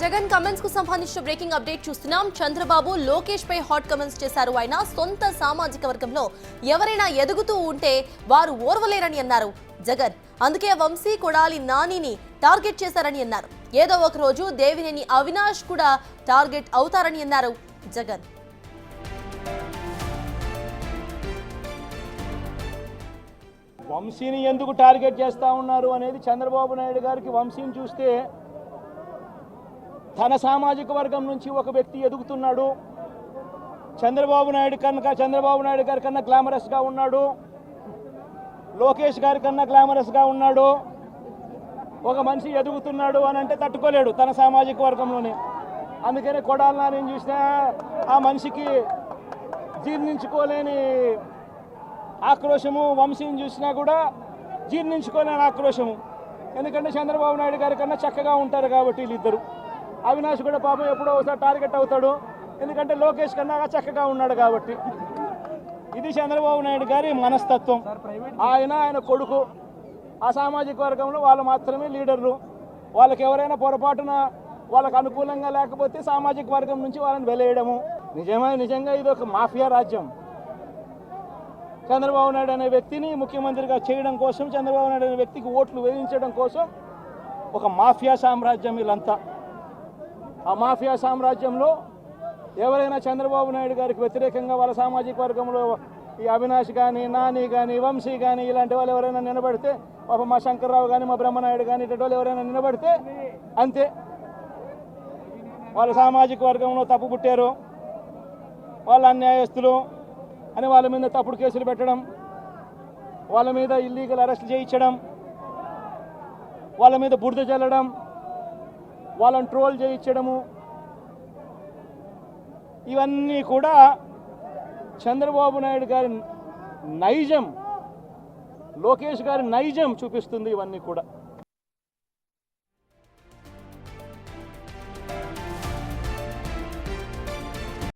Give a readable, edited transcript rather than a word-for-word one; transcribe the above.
Jagan comments కు సంబంధించిన breaking update చూస్తున్నాం. చంద్రబాబు లోకేష్ పై హాట్ కమెంట్స్ చేశారు. ఆయన సొంత సామాజిక వర్గంలో ఎవరైనా ఎదుగుతూ ఉంటే వారు ఓర్వలేరని అన్నారు జగన్. అందుకే వంశీ కొడాలి నానిని టార్గెట్ చేశారని అన్నారు. ఏదో ఒక రోజు దేవినేని అవినాష్ కూడా టార్గెట్ అవుతారని అన్నారు జగన్. వంశీని ఎందుకు టార్గెట్ చేస్తూ ఉన్నారు అనేది చంద్రబాబు నాయుడు గారికి వంశీని చూస్తే తన సామాజిక వర్గం నుంచి ఒక వ్యక్తి ఎదుగుతున్నాడు. చంద్రబాబు నాయుడు గారి కన్నా గ్లామరస్గా ఉన్నాడు. లోకేష్ గారి కన్నా గ్లామరస్గా ఉన్నాడు. ఒక మనిషి ఎదుగుతున్నాడు అని అంటే తట్టుకోలేడు తన సామాజిక వర్గంలోనే. అందుకనే కొడాలి నాని చూసినా ఆ మనిషికి జీర్ణించుకోలేని ఆక్రోశము, వంశీని చూసినా కూడా జీర్ణించుకోలేని ఆక్రోశము. ఎందుకంటే చంద్రబాబు నాయుడు గారి కన్నా చక్కగా ఉంటారు కాబట్టి వీళ్ళిద్దరు. అవినాష్ కూడా పాపం ఎప్పుడో ఒకసారి టార్గెట్ అవుతాడు, ఎందుకంటే లోకేష్ కన్నా చక్కగా ఉన్నాడు కాబట్టి. ఇది చంద్రబాబు నాయుడు గారి మనస్తత్వం. ఆయన కొడుకు ఆ సామాజిక వర్గంలో వాళ్ళు మాత్రమే లీడర్లు. వాళ్ళకి ఎవరైనా పొరపాటున వాళ్ళకు అనుకూలంగా లేకపోతే సామాజిక వర్గం నుంచి వాళ్ళని వెలేయడము. నిజంగా ఇది ఒక మాఫియా రాజ్యం. చంద్రబాబు నాయుడు అనే వ్యక్తిని ముఖ్యమంత్రిగా చేయడం కోసం, చంద్రబాబు నాయుడు అనే వ్యక్తికి ఓట్లు వేయించడం కోసం ఒక మాఫియా సామ్రాజ్యం వీళ్ళంతా. ఆ మాఫియా సామ్రాజ్యంలో ఎవరైనా చంద్రబాబు నాయుడు గారికి వ్యతిరేకంగా వాళ్ళ సామాజిక వర్గంలో ఈ అవినాష్ కానీ, నాని కానీ, వంశీ కానీ ఇలాంటి వాళ్ళు ఎవరైనా నిలబడితే, పాపం మా శంకర్రావు కానీ, మా బ్రహ్మనాయుడు కానీ ఇటువంటి వాళ్ళు ఎవరైనా నిలబడితే అంతే, వాళ్ళ సామాజిక వర్గంలో తప్పు పుట్టారు, వాళ్ళ అన్యాయస్తులు అని వాళ్ళ మీద తప్పుడు కేసులు పెట్టడం, వాళ్ళ మీద ఇల్లీగల్ అరెస్ట్ చేయించడం, వాళ్ళ మీద బురద చల్లడం, వాళ్ళని ట్రోల్ చేయించడము, ఇవన్నీ కూడా చంద్రబాబు నాయుడు గారి నైజం, లోకేష్ గారి నైజం చూపిస్తుంది ఇవన్నీ కూడా.